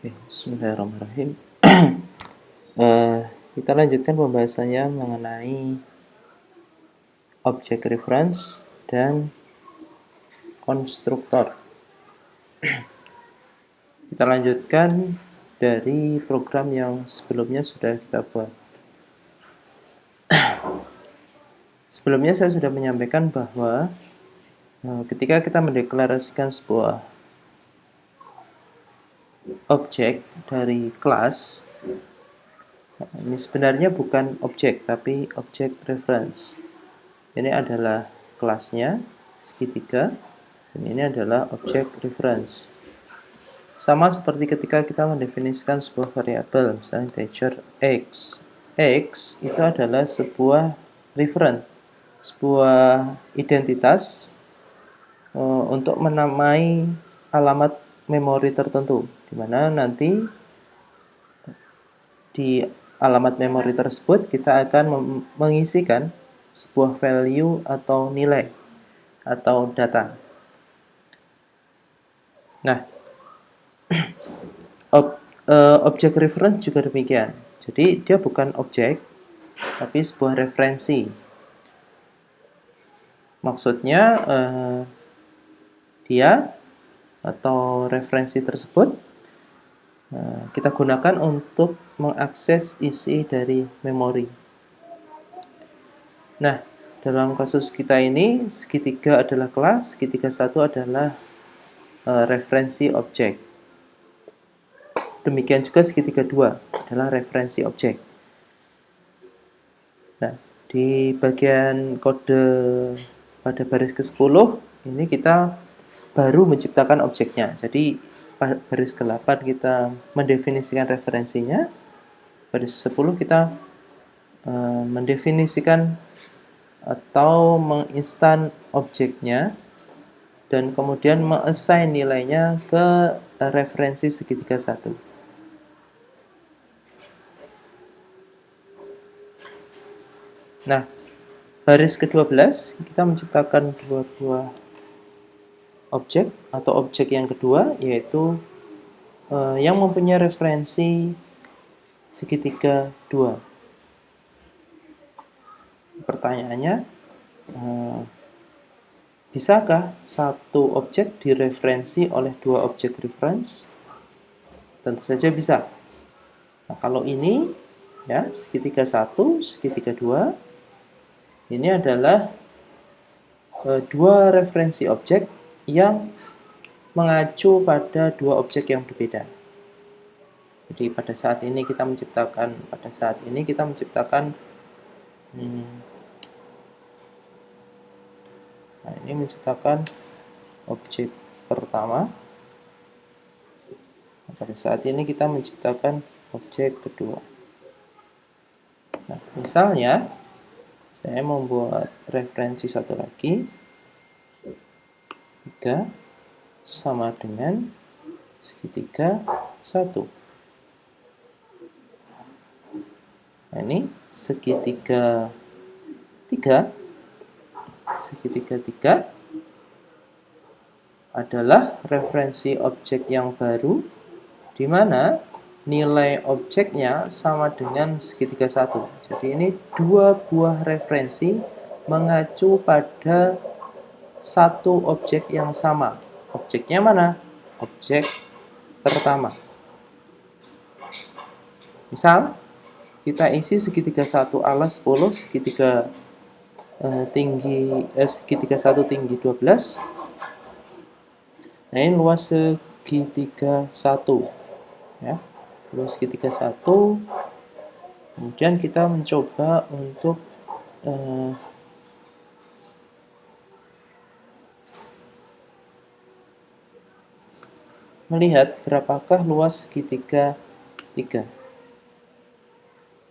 Bismillahirrahmanirrahim. Kita lanjutkan pembahasannya mengenai object reference dan konstruktor. Kita lanjutkan dari program yang sebelumnya sudah kita buat. Sebelumnya saya sudah menyampaikan bahwa ketika kita mendeklarasikan sebuah objek dari kelas, ini sebenarnya bukan objek tapi object reference. Ini adalah kelasnya segitiga dan ini adalah object reference. Sama seperti ketika kita mendefinisikan sebuah variabel, misalnya integer x. X itu adalah sebuah reference, sebuah identitas untuk menamai alamat memori tertentu, di mana nanti di alamat memori tersebut kita akan mengisikan sebuah value atau nilai atau data. Nah, object reference juga demikian. Jadi dia bukan objek, tapi sebuah referensi. Maksudnya dia atau referensi tersebut kita gunakan untuk mengakses isi dari memori. Nah, dalam kasus kita ini, segitiga adalah kelas, segitiga satu adalah referensi objek. Demikian juga segitiga dua adalah referensi objek. Nah, di bagian kode pada baris ke-10, ini kita baru menciptakan objeknya. Jadi, baris ke-8 kita mendefinisikan referensinya. Baris 10 kita mendefinisikan atau menginstan objeknya dan kemudian mengassign nilainya ke referensi segitiga satu. Nah, baris ke-12 kita menciptakan dua buah objek atau objek yang kedua, yaitu yang mempunyai referensi segitiga 2. Pertanyaannya, bisakah satu objek direferensi oleh dua objek reference? Tentu saja bisa. Nah, kalau ini ya segitiga 1, segitiga 2, ini adalah dua referensi objek yang mengacu pada dua objek yang berbeda. Jadi pada saat ini kita menciptakan ini menciptakan objek pertama. Pada saat ini kita menciptakan objek kedua. Nah, misalnya saya membuat referensi satu lagi, 3 sama dengan segitiga 1. Nah, ini segitiga 3 adalah referensi objek yang baru, di mana nilai objeknya sama dengan segitiga 1. Jadi ini dua buah referensi mengacu pada satu objek yang sama. Objeknya mana? Objek pertama. Misal, kita isi segitiga 1 alas 10, segitiga segitiga 1 tinggi 12. Nah, ini luas segitiga 1. Ya, luas segitiga 1. Kemudian kita mencoba untuk melihat berapakah luas segitiga 3.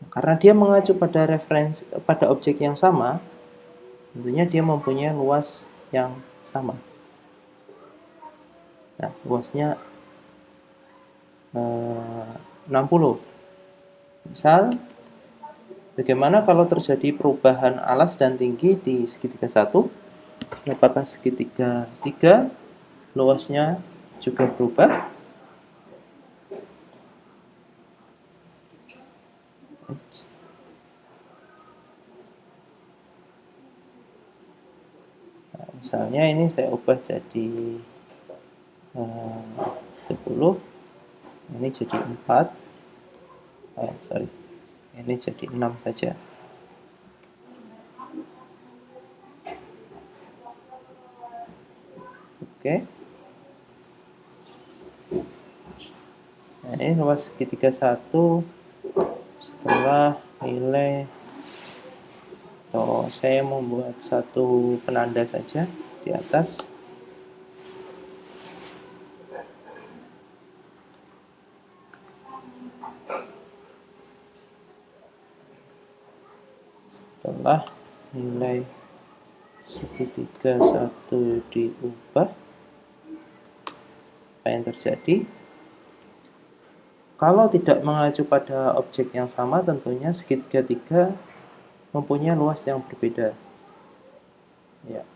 Karena dia mengacu pada referensi pada objek yang sama, tentunya dia mempunyai luas yang sama. Nah, luasnya 60. Misal, bagaimana kalau terjadi perubahan alas dan tinggi di segitiga 1? Apakah segitiga 3 luasnya juga berubah? Nah, misalnya ini saya ubah jadi 10, ini jadi 4, sorry, ini jadi 6 saja. Oke. Nah, ini luas segitiga 1 setelah nilai, atau saya membuat satu penanda saja di atas. Setelah nilai segitiga 1 diubah, apa yang terjadi? Kalau tidak mengacu pada objek yang sama, tentunya segitiga 3 mempunyai luas yang berbeda. Ya.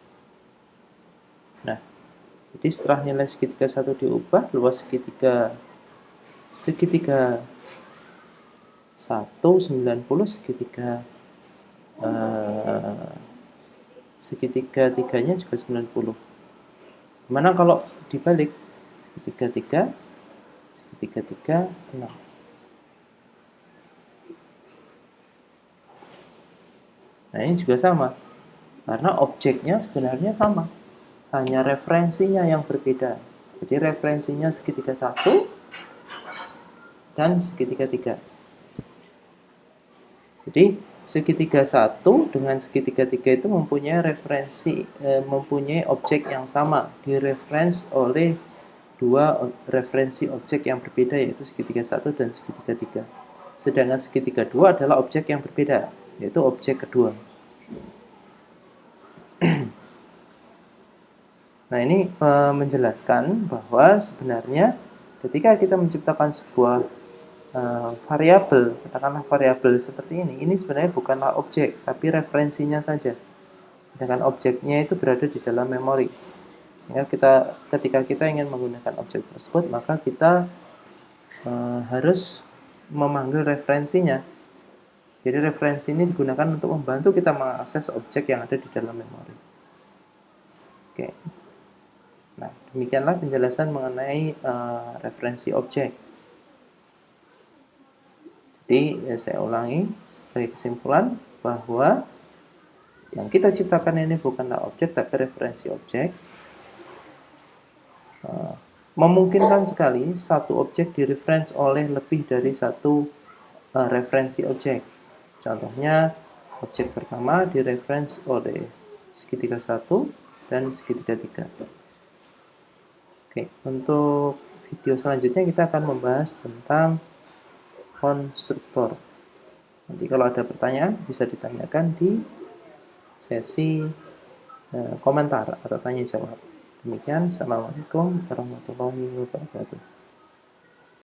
Nah, jadi setelah nilai segitiga 1 diubah, luas segitiga 1, 90, segitiga 3-nya juga 90. Gimana kalau dibalik? Segitiga 3, 6. Nah, ini juga sama. Karena objeknya sebenarnya sama. Hanya referensinya yang berbeda. Jadi referensinya segitiga 1 dan segitiga 3. Jadi segitiga 1 dengan segitiga 3 itu mempunyai mempunyai objek yang sama, direferensi oleh dua referensi objek yang berbeda, yaitu segitiga 1 dan segitiga 3. Sedangkan segitiga 2 adalah objek yang berbeda, yaitu objek kedua. Nah, ini menjelaskan bahwa sebenarnya ketika kita menciptakan sebuah variabel, katakanlah variabel seperti ini sebenarnya bukanlah objek, tapi referensinya saja. Sedangkan objeknya itu berada di dalam memori. Sehingga ketika kita ingin menggunakan objek tersebut, maka kita harus memanggil referensinya. Jadi referensi ini digunakan untuk membantu kita mengakses objek yang ada di dalam memori. Oke. Nah, demikianlah penjelasan mengenai referensi objek. Jadi, saya ulangi sebagai kesimpulan bahwa yang kita ciptakan ini bukanlah objek, tapi referensi objek. Memungkinkan sekali satu objek direferensi oleh lebih dari satu referensi objek. Contohnya, objek pertama direferensi oleh segitiga 1 dan segitiga 3. Oke, untuk video selanjutnya kita akan membahas tentang konstruktor. Nanti kalau ada pertanyaan bisa ditanyakan di sesi komentar atau tanya jawab. Demikian, Assalamualaikum warahmatullahi wabarakatuh.